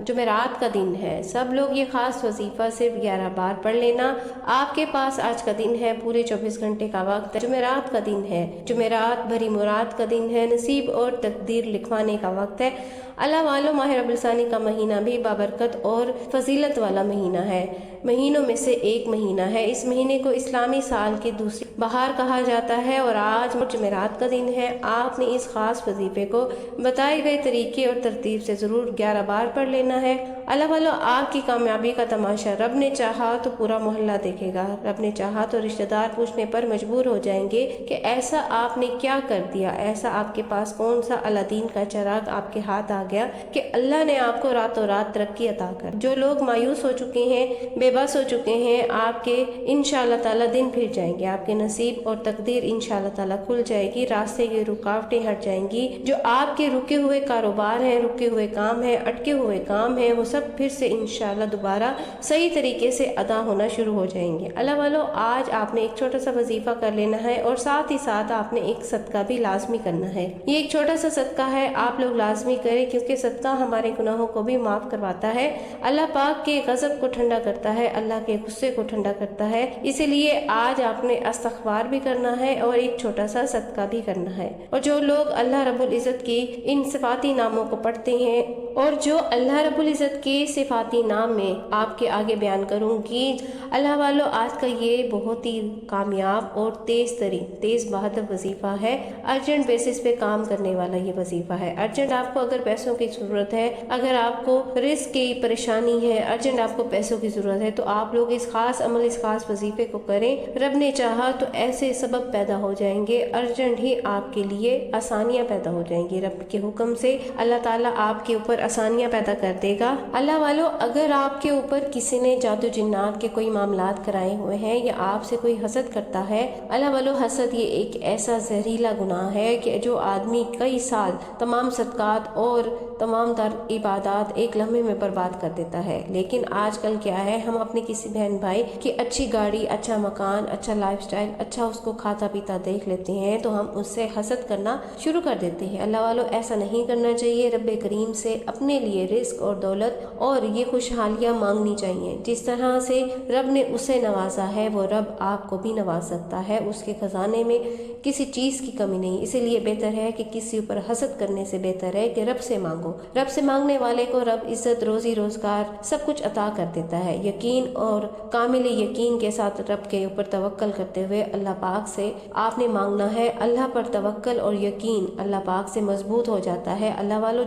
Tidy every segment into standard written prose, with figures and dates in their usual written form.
جمعرات کا دن ہے، سب لوگ یہ خاص وظیفہ صرف 11 بار پڑھ لینا۔ آپ کے پاس آج کا دن ہے، پورے 24 گھنٹے کا وقت ہے۔ جمعرات کا دن ہے، جمعرات بھری مراد کا دن ہے، نصیب اور تقدیر لکھوانے کا وقت ہے۔ اللہ والوں، ماہ ربیع الثانی کا مہینہ بھی بابرکت اور فضیلت والا مہینہ ہے، مہینوں میں سے ایک مہینہ ہے۔ اس مہینے کو اسلامی سال کی دوسری بہار کہا جاتا ہے اور آج جمعرات کا دن ہے۔ آپ نے اس خاص وظیفے کو بتائے گئے طریقے اور ترتیب سے ضرور 11 بار پڑھ لینا ہے۔ اللہ والوں، آپ کی کامیابی کا تماشا رب نے چاہا تو پورا محلہ دیکھے گا، رب نے چاہا تو رشتہ دار پوچھنے پر مجبور ہو جائیں گے کہ ایسا آپ نے کیا کر دیا، ایسا آپ کے پاس کون سا الادین کا چراغ آپ کے ہاتھ آ گیا کہ اللہ نے آپ کو راتوں رات ترقی عطا کر۔ جو لوگ مایوس ہو چکے ہیں، بے بس ہو چکے ہیں، آپ کے انشاءاللہ تعالیٰ دن پھر جائیں گے، آپ کے نصیب اور تقدیر انشاءاللہ تعالیٰ کھل جائے گی، راستے کی رکاوٹیں ہٹ جائیں گی۔ جو آپ کے رکے ہوئے کاروبار ہیں، رکے ہوئے کام ہیں، اٹکے ہوئے کام ہیں، وہ سب پھر سے انشاءاللہ دوبارہ صحیح طریقے سے ادا ہونا شروع ہو جائیں گے۔ اللہ والوں، آج آپ نے ایک چھوٹا سا وظیفہ کر لینا ہے اور ساتھ ہی ساتھ آپ نے ایک صدقہ بھی لازمی کرنا ہے۔ یہ ایک چھوٹا سا صدقہ ہے، آپ لوگ لازمی کریں کیونکہ صدقہ ہمارے گناہوں کو بھی معاف کرواتا ہے، اللہ پاک کے غضب کو ٹھنڈا کرتا ہے، اللہ کے غصے کو ٹھنڈا کرتا ہے۔ اسی لیے آج آپ نے استغفار بھی کرنا ہے اور ایک چھوٹا سا صدقہ بھی کرنا ہے۔ اور جو لوگ اللہ رب العزت کی ان صفاتی ناموں کو پڑھتے ہیں اور جو اللہ رب العزت کے صفاتی نام میں آپ کے آگے بیان کروں گی، اللہ والوں، آج کا یہ بہت ہی کامیاب اور تیز بہادر وظیفہ ہے، ارجنٹ بیسس پہ کام کرنے والا یہ وظیفہ ہے۔ ارجنٹ آپ کو اگر پیسوں کی ضرورت ہے، اگر آپ کو رزق کی پریشانی ہے، ارجنٹ آپ کو پیسوں کی ضرورت ہے، تو آپ لوگ اس خاص عمل، اس خاص وظیفے کو کریں۔ رب نے چاہا تو ایسے سبب پیدا ہو جائیں گے، ارجنٹ ہی آپ کے لیے آسانیاں پیدا ہو جائیں گی۔ رب کے حکم سے اللہ تعالیٰ آپ کے اوپر آسانیاں پیدا کر دے گا۔ اللہ والوں، اگر آپ کے اوپر کسی نے جادو جنات کے کوئی معاملات کرائے ہوئے ہیں یا آپ سے کوئی حسد کرتا ہے، اللہ والوں، حسد یہ ایک ایسا زہریلا گناہ ہے کہ جو آدمی کئی سال تمام صدقات اور تمام تر عبادات ایک لمحے میں برباد کر دیتا ہے۔ لیکن آج کل کیا ہے، ہم اپنے کسی بہن بھائی کی اچھی گاڑی، اچھا مکان، اچھا لائف سٹائل، اچھا اس کو کھاتا پیتا دیکھ لیتے ہیں تو ہم اس سے حسد کرنا شروع کر دیتے ہیں۔ اللہ والوں، ایسا نہیں کرنا چاہیے۔ رب کریم سے اپنے لیے رزق اور دولت اور یہ خوشحالیاں مانگنی چاہیے۔ جس طرح سے رب نے اسے نوازا ہے، وہ رب آپ کو بھی نواز سکتا ہے، اس کے خزانے میں کسی چیز کی کمی نہیں۔ اسی لیے بہتر ہے کہ کسی اوپر حسد کرنے سے بہتر ہے کہ رب سے مانگو۔ رب سے مانگنے والے کو رب عزت، روزی روزگار سب کچھ عطا کر دیتا ہے۔ یقین اور کامل یقین کے ساتھ رب کے اوپر توکل کرتے ہوئے اللہ پاک سے آپ نے مانگنا ہے۔ اللہ پر توکل اور یقین اللہ پاک سے مضبوط ہو جاتا ہے۔ اللہ والوں،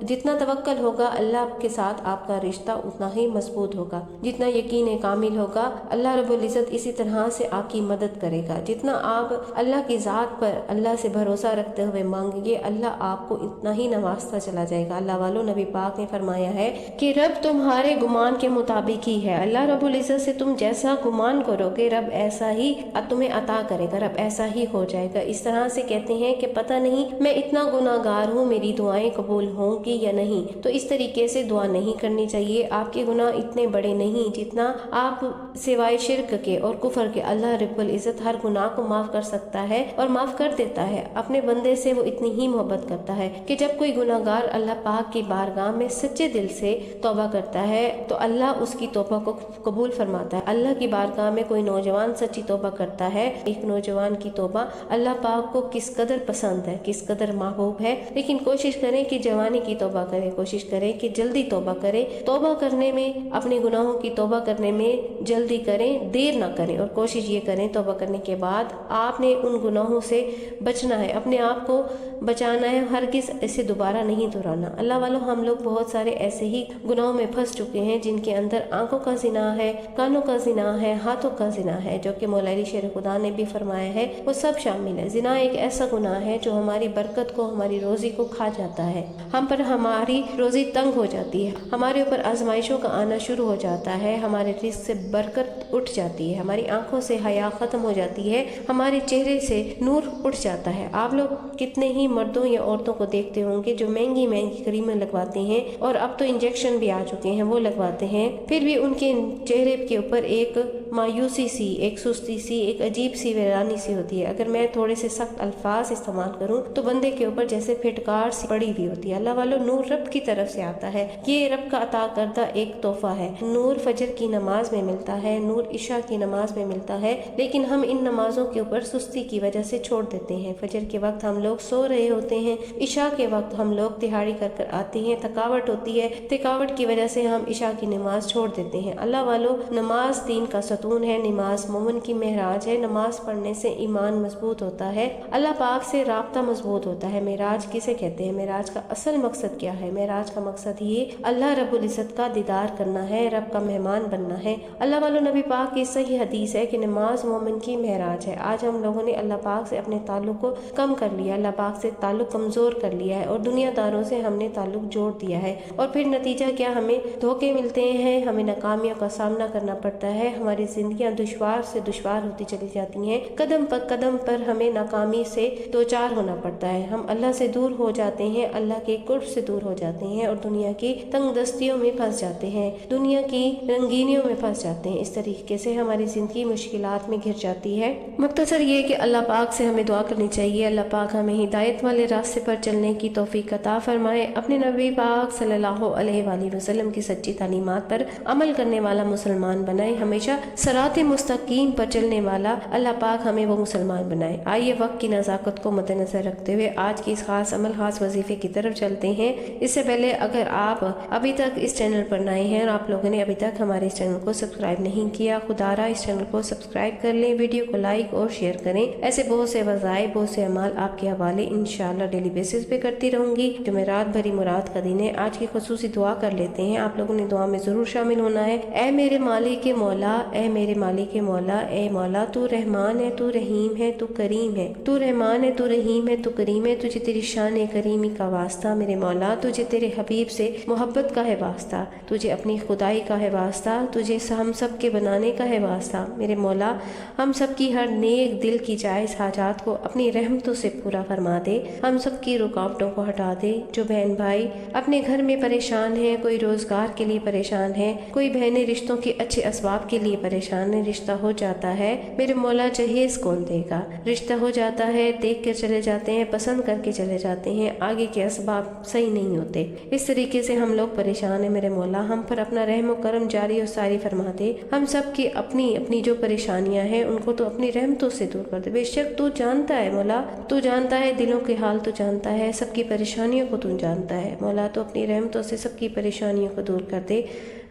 جتنا توکل ہوگا اللہ کے ساتھ آپ کا رشتہ اتنا ہی مضبوط ہوگا، جتنا یقین کامل ہوگا اللہ رب العزت اسی طرح سے آپ کی مدد کرے گا۔ جتنا آپ اللہ کی ذات پر اللہ سے بھروسہ رکھتے ہوئے مانگیں گے، اللہ آپ کو اتنا ہی نوازتا چلا جائے گا۔ اللہ والوں، نبی پاک نے فرمایا ہے کہ رب تمہارے گمان کے مطابق ہی ہے۔ اللہ رب العزت سے تم جیسا گمان کرو گے رب ایسا ہی تمہیں عطا کرے گا، رب ایسا ہی ہو جائے گا۔ اس طرح سے کہتے ہیں کہ پتہ نہیں میں اتنا گناہ گار ہوں، میری دعائیں قبول ہوں گی یا نہیں، تو اس طریقے سے دعا نہیں کرنی چاہیے۔ آپ کے گناہ اتنے بڑے نہیں جتنا آپ سوائے شرک کے اور کفر کے اللہ رب العزت ہر گناہ کو معاف کر سکتا ہے اور معاف کر دیتا ہے۔ اپنے بندے سے وہ اتنی ہی محبت کرتا ہے کہ جب کوئی گناہ گار اللہ پاک کی بارگاہ میں سچے دل سے توبہ کرتا ہے تو اللہ اس کی توبہ کو قبول فرماتا ہے۔ اللہ کی بارگاہ میں کوئی نوجوان سچی توبہ کرتا ہے، ایک نوجوان کی توبہ اللہ پاک کو کس قدر پسند ہے، کس قدر محبوب ہے۔ لیکن کوشش کریں کہ جوانی کی توبہ کریں، کوشش کریں کہ جلدی توبہ کریں۔ توبہ کرنے میں، اپنے گناہوں کی توبہ کرنے میں جلدی کریں، دیر نہ کریں، اور کوشش یہ کریں توبہ کرنے کے بعد آپ نے ان گناہوں سے بچنا ہے، اپنے آپ کو بچانا ہے، ہرگز اسے دوبارہ نہیں دہرانا۔ اللہ والوں، ہم لوگ بہت سارے ایسے ہی گناہوں میں پھنس چکے ہیں جن کے اندر آنکھوں کا زنا ہے، کانوں کا زنا ہے، ہاتھوں کا زنا ہے، جو کہ مولا علی شیر خدا نے بھی فرمایا ہے وہ سب شامل ہے۔ زنا ایک ایسا گناہ ہے جو ہماری برکت کو، ہماری روزی کو کھا جاتا ہے، ہم پر ہماری روزی تنگ ہو جاتی ہے، ہمارے اوپر آزمائشوں کا آنا شروع ہو جاتا ہے، ہمارے رزق سے برکت اٹھ جاتی ہے، ہماری آنکھوں سے حیا ختم ہو جاتی ہے، ہمارے چہرے سے نور اٹھ جاتا ہے۔ آپ لوگ کتنے ہی مردوں یا عورتوں کو دیکھتے ہوں گے جو مہنگی مہنگی کریمیں لگواتے ہیں، اور اب تو انجیکشن بھی آ چکے ہیں وہ لگواتے ہیں، پھر بھی ان کے چہرے کے اوپر ایک مایوسی سی، ایک سستی سی، ایک عجیب سی ویرانی سی ہوتی ہے۔ اگر میں تھوڑے سے سخت الفاظ استعمال کروں تو بندے کے اوپر جیسے پھٹکار سی پڑی ہوئی ہوتی ہے۔ اللہ والو، نور رب کی طرف سے آتا ہے، یہ رب کا عطا کردہ ایک تحفہ ہے۔ نور فجر کی نماز میں ملتا ہے، نور عشاء کی نماز میں ملتا ہے، لیکن ہم ان نمازوں کے اوپر سستی کی وجہ سے چھوڑ دیتے ہیں۔ فجر کے وقت ہم لوگ سو رہے ہوتے ہیں، عشاء کے وقت ہم لوگ تہاڑی کر آتے ہیں، تھکاوٹ ہوتی ہے، تھکاوٹ کی وجہ سے ہم عشاء کی نماز چھوڑ دیتے ہیں۔ اللہ والو، نماز دین کا ستون ہے، نماز مومن کی معراج ہے، نماز پڑھنے سے ایمان مضبوط ہوتا ہے، اللہ پاک سے رابطہ مضبوط ہوتا ہے۔ معراج کسے کہتے ہیں؟ معراج کا اصل مقصد کیا ہے؟ معراج کا مقصد یہ اللہ رب العزت کا دیدار کرنا ہے، رب کا مہمان بننا ہے۔ اللہ والو، نبی پاک کی صحیح حدیث ہے کہ نماز مومن کی معراج ہے۔ آج ہم لوگوں نے اللہ پاک سے اپنے تعلق کو کم کر لیا، اللہ پاک سے تعلق کمزور کر لیا ہے اور دنیا داروں سے ہم نے تعلق جوڑ دیا ہے، اور پھر نتیجہ کیا؟ ہمیں دھوکے ملتے ہیں، ہمیں ناکامیوں کا سامنا کرنا پڑتا ہے، ہماری زندگیاں دشوار سے دشوار ہوتی چلی جاتی ہیں، قدم پر قدم پر ہمیں ناکامی سے دوچار ہونا پڑتا ہے، ہم اللہ سے دور ہو جاتے ہیں، اللہ کے قرب سے دور ہو جاتے ہیں اور دنیا کی تنگ دستیوں میں پھنس جاتے ہیں، دنیا کی رنگینیوں میں پھنس جاتے ہیں۔ اس طریقے سے ہماری زندگی مشکلات میں گر جاتی ہے۔ مختصر یہ کہ اللہ پاک سے ہمیں دعا کرنی چاہیے، اللہ پاک ہمیں ہدایت والے راستے پر چلنے کی توفیق عطا فرمائے، اپنے نبی پاک صلی اللہ علیہ وآلہ وسلم کی سچی تعلیمات پر عمل کرنے والا مسلمان بنائے، ہمیشہ صراط مستقیم پر چلنے والا اللہ پاک ہمیں وہ مسلمان بنائے۔ آئیے وقت کی نزاکت کو مد نظر رکھتے ہوئے آج کی اس خاص عمل، خاص وظیفے کی طرف چلتے ہیں۔ اس سے پہلے اگر آپ ابھی تک اس چینل پر نئے ہیں اور آپ لوگوں نے ابھی تک ہمارے اس چینل کو سبسکرائب نہیں کیا، خدا را اس چینل کو سبسکرائب کر لیں، ویڈیو کو لائک اور شیئر کریں۔ ایسے بہت سے وظائف، بہت سے اعمال آپ کے حوالے انشاءاللہ ڈیلی بیسس پہ کرتی رہوں گی۔ جمعرات بھری مراد کا دن ہے، آج کی خصوصی دعا کر لیتے ہیں، آپ لوگوں نے دعا میں ضرور شامل ہونا ہے۔ اے میرے مالک مولا، اے میرے مالک مولا، اے مولا تو رحمان ہے، تو رحیم ہے، تو کریم ہے، تو رحمان ہے، تو رحیم ہے، تو کریم ہے، تجھے تیری شان کریمی کا واسطہ میرے مولا، تجھے تیرے حبیب سے محبت کا ہے واسطہ، تجھے اپنی خدائی کا ہے واسطہ، تجھے ہم سب کے بنانے کا ہے واسطہ میرے مولا، ہم سب کی ہر نیک دل کی جائز حاجات کو اپنی رحمتوں سے پورا فرما دے، ہم سب کی رکاوٹوں کو ہٹا دے۔ جو بہن بھائی اپنے گھر میں پریشان ہیں، کوئی روزگار کے لیے پریشان ہے، کوئی بہنیں رشتوں کے اچھے اسباب کے لیے پریشان ہے، رشتہ ہو جاتا ہے میرے مولا جہیز کون دے گا، رشتہ ہو جاتا ہے، دیکھ کر چلے جاتے ہیں، پسند کر کے چلے جاتے ہیں، آگے کے اسباب صحیح نہیں ہوتے، اس طریقے سے ہم لوگ پریشان ہیں میرے مولا، ہم پر اپنا رحم و کرم جاری اور ساری فرما دے، ہم سب کی اپنی اپنی جو پریشانیاں ہیں ان کو تو اپنی رحمتوں سے دور کر دے۔ بے شک تو جانتا ہے مولا، تو جانتا ہے دلوں کے حال، تو جانتا ہے سب کی پریشانیوں کو، تو جانتا ہے مولا، تو اپنی رحمتوں سے سب کی پریشانیوں کو دور کر دے،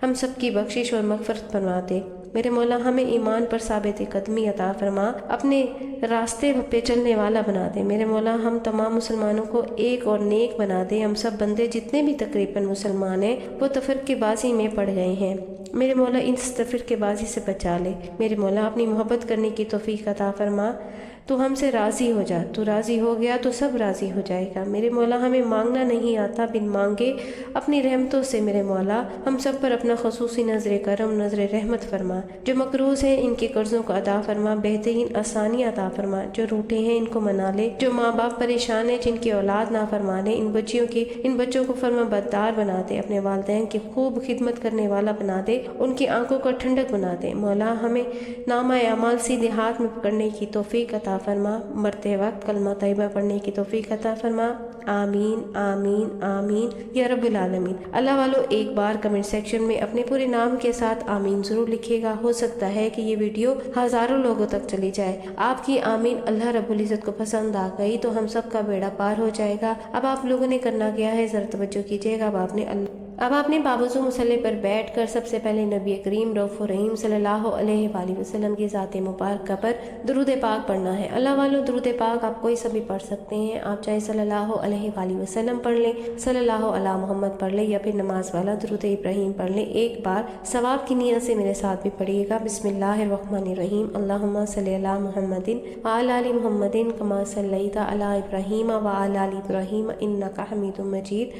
ہم سب کی بخشش اور مغفرت فرما دے میرے مولا، ہمیں ایمان پر ثابت قدمی عطا فرما، اپنے راستے پہ چلنے والا بنا دے میرے مولا، ہم تمام مسلمانوں کو ایک اور نیک بنا دے، ہم سب بندے جتنے بھی تقریباً مسلمان ہیں وہ تفرقے بازی میں پڑ گئے ہیں میرے مولا، ان تفرقے بازی سے بچا لے میرے مولا، اپنی محبت کرنے کی توفیق عطا فرما، تو ہم سے راضی ہو جا، تو راضی ہو گیا تو سب راضی ہو جائے گا میرے مولا، ہمیں مانگنا نہیں آتا، بن مانگے اپنی رحمتوں سے میرے مولا ہم سب پر اپنا خصوصی نظر کرم، نظر رحمت فرما، جو مقروض ہیں ان کے قرضوں کو ادا فرما، بہترین آسانی عطا فرما، جو روٹے ہیں ان کو منا لے، جو ماں باپ پریشان ہیں جن کی اولاد نہ فرمانے، ان بچوں کو فرما بردار بنا دے، اپنے والدین کی خوب خدمت کرنے والا بنا دے، ان کی آنکھوں کو ٹھنڈک بنا دے مولا، ہمیں نامہ اعمال سیدھے ہاتھ میں پکڑنے کی توفیق عطا فرما، مرتے وقت کلمہ طیبہ پڑھنے کی توفیق عطا فرما، آمین آمین آمین یا رب العالمین۔ اللہ والو، ایک بار کمنٹ سیکشن میں اپنے پورے نام کے ساتھ آمین ضرور لکھیے گا، ہو سکتا ہے کہ یہ ویڈیو ہزاروں لوگوں تک چلی جائے، آپ کی آمین اللہ رب العزت کو پسند آ گئی تو ہم سب کا بیڑا پار ہو جائے گا۔ اب آپ لوگوں نے کرنا کیا ہے، ذرا توجہ کیجیے گا، اب آپ نے بابوزو مسلح پر بیٹھ کر سب سے پہلے نبی کریم رؤوف الرحیم صلی اللہ علیہ وآلہ وسلم کی ذات مبارکہ پر درود پاک پڑھنا ہے۔ اللہ والو، درود پاک آپ کوئی سا بھی پڑھ سکتے ہیں، آپ چاہے صلی اللہ علیہ وآلہ وسلم پڑھ لیں، صلی اللہ علی محمد پڑھ لیں، یا پھر نماز والا درود ابراہیم پڑھ لیں، ایک بار ثواب کی نیت سے میرے ساتھ بھی پڑھیے گا۔ بسم اللہ الرحمن الرحیم، اللہم صلی علی محمد وعلی آل محمد کما صلیت علی ابراہیم وعلی آل ابراہیم انک حمید مجید،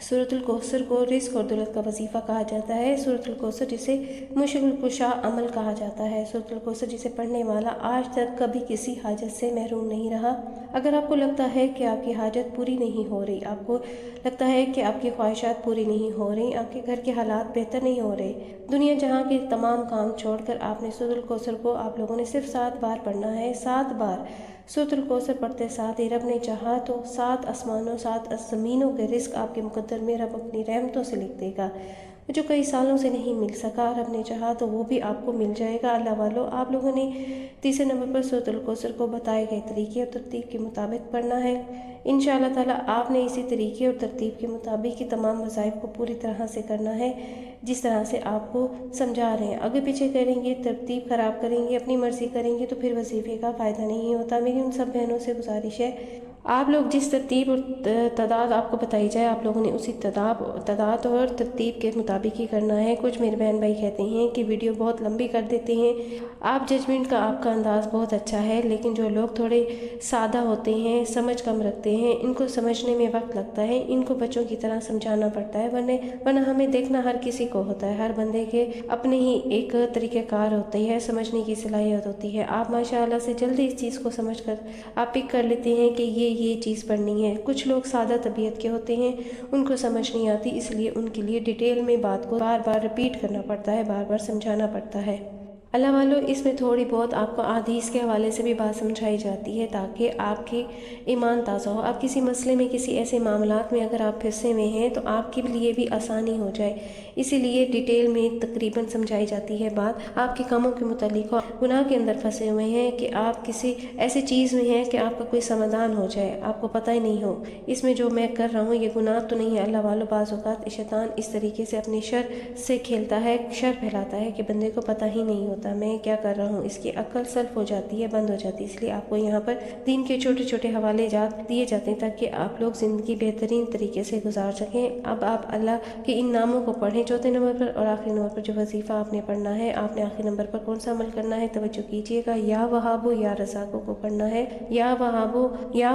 سورۃ الکوثر کو رزق اور دولت کا وظیفہ کہا جاتا ہے۔ سورۃ الکوثر جسے مشکل کشا عمل کہا جاتا ہے۔ سورۃ الکوثر جسے پڑھنے والا آج تک کبھی کسی حاجت سے محروم نہیں رہا۔ اگر آپ کو لگتا ہے کہ آپ کی حاجت پوری نہیں ہو رہی، آپ کو لگتا ہے کہ آپ کی خواہشات پوری نہیں ہو رہی، آپ کے گھر کے حالات بہتر نہیں ہو رہے، دنیا جہاں کے تمام کام چھوڑ کر آپ نے سورۃ الکوثر کو آپ لوگوں نے صرف 7 بار پڑھنا ہے۔ 7 بار سورۃ الکوثر پڑھتے ساتھ ہی رب نے چاہا تو 7 آسمانوں 7 زمینوں کے رزق آپ کے مقدر میں رب اپنی رحمتوں سے لکھ دے گا، جو کئی سالوں سے نہیں مل سکا، رب نے چاہا تو وہ بھی آپ کو مل جائے گا۔ اللہ والو، آپ لوگوں نے تیسرے نمبر پر سورۃ الکوثر کو بتائے گئے طریقے اور ترتیب کے مطابق پڑھنا ہے۔ انشاءاللہ تعالیٰ آپ نے اسی طریقے اور ترتیب کے مطابق ہی تمام وظائف کو پوری طرح سے کرنا ہے جس طرح سے آپ کو سمجھا رہے ہیں۔ اگر پیچھے کریں گے، ترتیب خراب کریں گے، اپنی مرضی کریں گے تو پھر وظیفے کا فائدہ نہیں ہوتا۔ میری ان سب بہنوں سے گزارش ہے، آپ لوگ جس ترتیب اور تعداد آپ کو بتائی جائے آپ لوگوں نے اسی تعداد اور ترتیب کے مطابق ہی کرنا ہے۔ کچھ میرے بہن بھائی کہتے ہیں کہ ویڈیو بہت لمبی کر دیتے ہیں، آپ ججمنٹ کا آپ کا انداز بہت اچھا ہے، لیکن جو لوگ تھوڑے سادہ ہوتے ہیں، سمجھ کم رکھتے ہیں، ان کو سمجھنے میں وقت لگتا ہے، ان کو بچوں کی طرح سمجھانا پڑتا ہے، ورنہ ہمیں دیکھنا ہر کسی کو ہوتا ہے، ہر بندے کے اپنے ہی ایک طریقہ کار ہوتی ہے، سمجھنے کی صلاحیت ہوتی ہے۔ آپ ماشاءاللہ سے جلدی اس چیز کو سمجھ کر آپ پک کر لیتے ہیں کہ یہ چیز پڑھنی ہے۔ کچھ لوگ سادہ طبیعت کے ہوتے ہیں، ان کو سمجھ نہیں آتی، اس لیے ان کے لیے ڈیٹیل میں بات کو بار بار ریپیٹ کرنا پڑتا ہے، بار بار سمجھانا پڑتا ہے۔ اللہ والو، اس میں تھوڑی بہت آپ کو احادیث کے حوالے سے بھی بات سمجھائی جاتی ہے تاکہ آپ کی ایمان تازہ ہو۔ آپ کسی مسئلے میں، کسی ایسے معاملات میں اگر آپ پھنسے ہوئے ہیں تو آپ کے لیے بھی آسانی ہو جائے، اسی لیے ڈیٹیل میں تقریباً سمجھائی جاتی ہے بات۔ آپ کے کاموں کے متعلق گناہ کے اندر پھنسے ہوئے ہیں کہ آپ کسی ایسی چیز میں ہیں کہ آپ کا کوئی سمادھان ہو جائے، آپ کو پتہ ہی نہیں ہو اس میں جو میں کر رہا ہوں یہ گناہ تو نہیں ہے۔ اللہ والو، بعض اوقات شیطان اس طریقے سے اپنے شر سے کھیلتا ہے، شر پھیلاتا ہے کہ بندے کو پتہ ہی نہیں ہوتا میں کیا کر رہا ہوں، اس کی عقل سلف ہو جاتی ہے، بند ہو جاتی ہے۔ اس لیے آپ کو یہاں پر دین کے چھوٹے چھوٹے حوالے جات دیے جاتے ہیں تاکہ آپ لوگ زندگی بہترین طریقے سے گزار سکیں۔ اب آپ اللہ کے ان ناموں کو پڑھیں۔ چوتھے نمبر پر اور آخری نمبر پر جو وظیفہ آپ نے پڑھنا ہے، آپ نے آخری نمبر پر کون سا عمل کرنا ہے توجہ کیجیے گا، یا وہابو یا رزاقو کو پڑھنا ہے۔ یا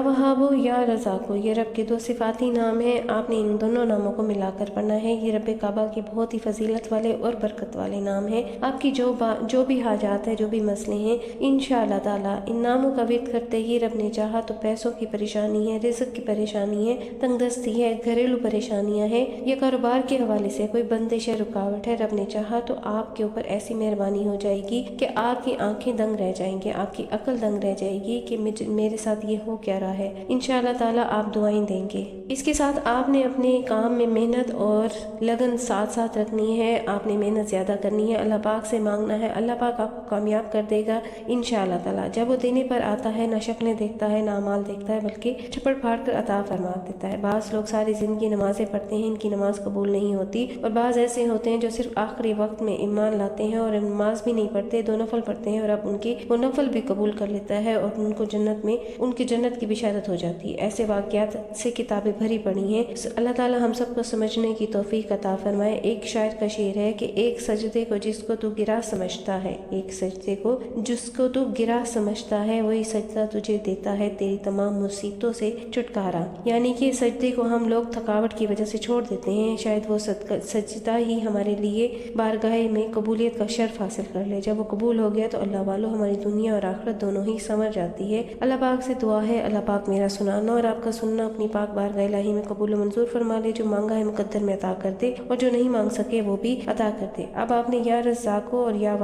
وہابو یا رزاقو، یہ رب کے 2 صفاتی نام ہیں، آپ نے ان دونوں ناموں کو ملا کر پڑھنا ہے۔ یہ رب کعبہ کے بہت ہی فضیلت والے اور برکت والے نام ہیں۔ آپ کی جو بھی حاجات ہے، جو بھی مسئلے ہیں، انشاءاللہ تعالیٰ ان ناموں کا ورد کرتے ہی رب نے چاہا تو پیسوں کی پریشانی ہے، رزق کی پریشانی ہے، تنگ دستی ہے، گھریلو پریشانیاں ہیں، یا کاروبار کے حوالے سے کوئی بندش ہے، رکاوٹ ہے، رب نے چاہا تو آپ کے اوپر ایسی مہربانی ہو جائے گی کہ آپ کی آنکھیں دنگ رہ جائیں گی، آپ کی عقل دنگ رہ جائے گی کہ میرے ساتھ یہ ہو کیا رہا ہے۔ انشاءاللہ تعالیٰ آپ دعائیں دیں گے۔ اس کے ساتھ آپ نے اپنے کام میں محنت اور لگن ساتھ رکھنی ہے، آپ نے محنت زیادہ کرنی ہے، اللہ پاک سے مانگنا ہے، اللہ پاک آپ کو کامیاب کر دے گا انشاءاللہ تعالیٰ۔ جب وہ دینے پر آتا ہے نہ شکلیں دیکھتا ہے نہ اعمال دیکھتا ہے، بلکہ چھپڑ پھاڑ کر عطا فرما دیتا ہے۔ بعض لوگ ساری زندگی نمازیں پڑھتے ہیں، ان کی نماز قبول نہیں ہوتی، اور بعض ایسے ہوتے ہیں جو صرف آخری وقت میں ایمان لاتے ہیں اور نماز بھی نہیں پڑھتے، 2 نفل پڑھتے ہیں اور اب ان کی وہ نفل بھی قبول کر لیتا ہے اور ان کو ان کی جنت کی بشارت ہو جاتی ہے۔ ایسے واقعات سے کتابیں بھری پڑی ہیں۔ اللہ تعالیٰ ہم سب کو سمجھنے کی توفیق عطا فرمائے۔ ایک شاعر کا شعر ہے کہ ایک سجدے کو جس کو تو گرا سمجھتا ہے، ایک سجدے کو جس کو تو گرا سمجھتا ہے، وہی سجدہ تجھے دیتا ہے تیری تمام مصیبتوں سے چھٹکارا۔ یعنی کہ سجدے کو ہم لوگ تھکاوٹ کی وجہ سے چھوڑ دیتے ہیں، شاید وہ سجدہ ہی ہمارے لیے بارگاہ میں قبولیت کا شرف حاصل کر لے۔ جب وہ قبول ہو گیا تو اللہ والو ہماری دنیا اور آخرت دونوں ہی سنور جاتی ہے۔ اللہ پاک سے دعا ہے اللہ پاک میرا سنانا اور آپ کا سننا اپنی پاک بارگاہ الہی میں قبول و منظور فرما لے، جو مانگا ہے مقدر میں عطا کر دے اور جو نہیں مانگ سکے وہ بھی عطا کر دے۔ اب آپ نے یا رزاقو اور یا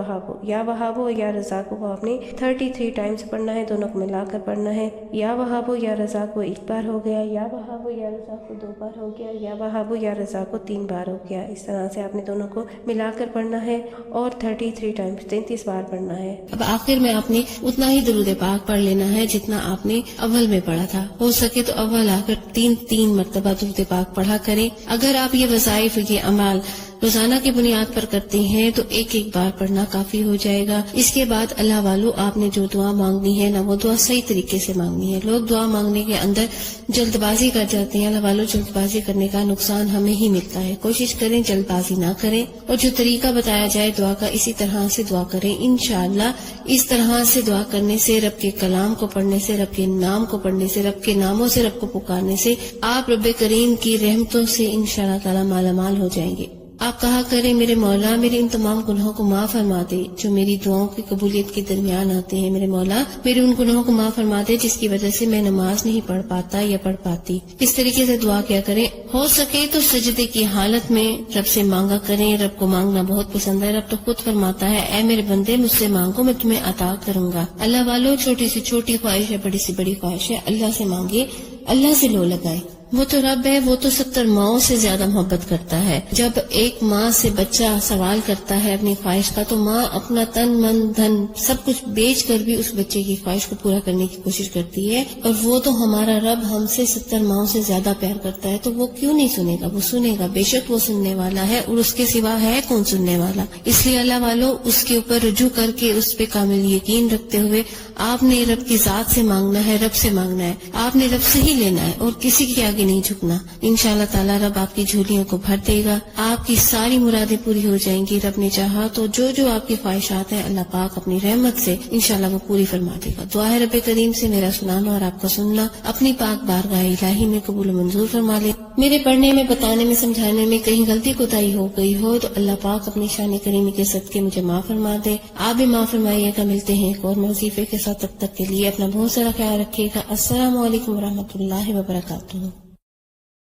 وہابو اور یا رزاقو کو آپ نے 33 ٹائمز پڑھنا ہے، دونوں کو ملا کر پڑھنا ہے۔ یا وہابو یا رزاقو 1 بار ہو گیا، یا وہابو یا رزاقو 2 بار ہو گیا، یا وہابو یا رزاقو 3 بار ہو گیا۔ اس طرح سے آپ نے دونوں کو ملا کر پڑھنا ہے اور 33 ٹائمز 33 بار پڑھنا ہے۔ اب آخر میں آپ نے اتنا ہی درود پاک پڑھ لینا ہے جتنا آپ نے اول میں پڑھا تھا، ہو سکے تو اول آ کر 3 مرتبہ درود پاک پڑھا کریں۔ اگر آپ یہ وظائف، یہ اعمال روزانہ کی بنیاد پر کرتے ہیں تو ایک ایک بار پڑھنا کافی ہو جائے گا. اس کے بعد اللہ والو آپ نے جو دعا مانگنی ہے نا وہ دعا صحیح طریقے سے مانگنی ہے. لوگ دعا مانگنے کے اندر جلد بازی کر جاتے ہیں. اللہ والو جلد بازی کرنے کا نقصان ہمیں ہی ملتا ہے. کوشش کریں جلد بازی نہ کریں اور جو طریقہ بتایا جائے دعا کا اسی طرح سے دعا کریں. انشاءاللہ اس طرح سے دعا کرنے سے، رب کے کلام کو پڑھنے سے، رب کے نام کو پڑھنے سے، رب کے ناموں سے رب کو پکارنے سے آپ رب کریم کی رحمتوں سے انشاءاللہ تعالی مالا مال ہو جائیں گے. آپ کہا کریں میرے مولا میرے ان تمام گناہوں کو معاف فرما دے جو میری دعاؤں کی قبولیت کے درمیان آتے ہیں. میرے مولا میرے ان گناہوں کو معاف فرما دے جس کی وجہ سے میں نماز نہیں پڑھ پاتا یا پڑھ پاتی. اس طریقے سے دعا کیا کریں. ہو سکے تو سجدے کی حالت میں رب سے مانگا کریں. رب کو مانگنا بہت پسند ہے. رب تو خود فرماتا ہے اے میرے بندے مجھ سے مانگو میں تمہیں عطا کروں گا. اللہ والو چھوٹی سے چھوٹی خواہش ہے، بڑی سے بڑی خواہش ہے، اللہ سے مانگے، اللہ سے لو لگائے. وہ تو رب ہے، وہ تو 70 ماؤں سے زیادہ محبت کرتا ہے. جب ایک ماں سے بچہ سوال کرتا ہے اپنی خواہش کا تو ماں اپنا تن من دھن سب کچھ بیچ کر بھی اس بچے کی خواہش کو پورا کرنے کی کوشش کرتی ہے. اور وہ تو ہمارا رب ہم سے 70 ماؤں سے زیادہ پیار کرتا ہے تو وہ کیوں نہیں سنے گا؟ وہ سنے گا، بے شک وہ سننے والا ہے اور اس کے سوا ہے کون سننے والا. اس لیے اللہ والو اس کے اوپر رجوع کر کے اس پہ کامل یقین رکھتے ہوئے آپ نے رب کی ذات سے مانگنا ہے، رب سے مانگنا ہے. آپ نے رب سے ہی لینا ہے اور کسی کے آگے نہیں جھکنا. انشاءاللہ تعالی رب آپ کی جھولیوں کو بھر دے گا، آپ کی ساری مرادیں پوری ہو جائیں گی. رب نے چاہا تو جو آپ کی خواہشات ہیں اللہ پاک اپنی رحمت سے انشاءاللہ وہ پوری فرما دے گا. دعا ہے رب کریم سے میرا سنانا اور آپ کا سننا اپنی پاک بارگاہ الہی میں قبول و منظور فرما لے. میرے پڑھنے میں، بتانے میں، سمجھانے میں کہیں غلطی کوتاہی ہو گئی ہو تو اللہ پاک اپنی شان کریمی کے صدقے مجھے معاف فرما دے. آپ بھی معاف فرمائیے گا. ملتے ہیں ایک اور وظیفے کے ساتھ، تب تک کے لیے اپنا بہت سارا خیال رکھیے گا. السلام علیکم ورحمۃ اللہ وبرکاتہ.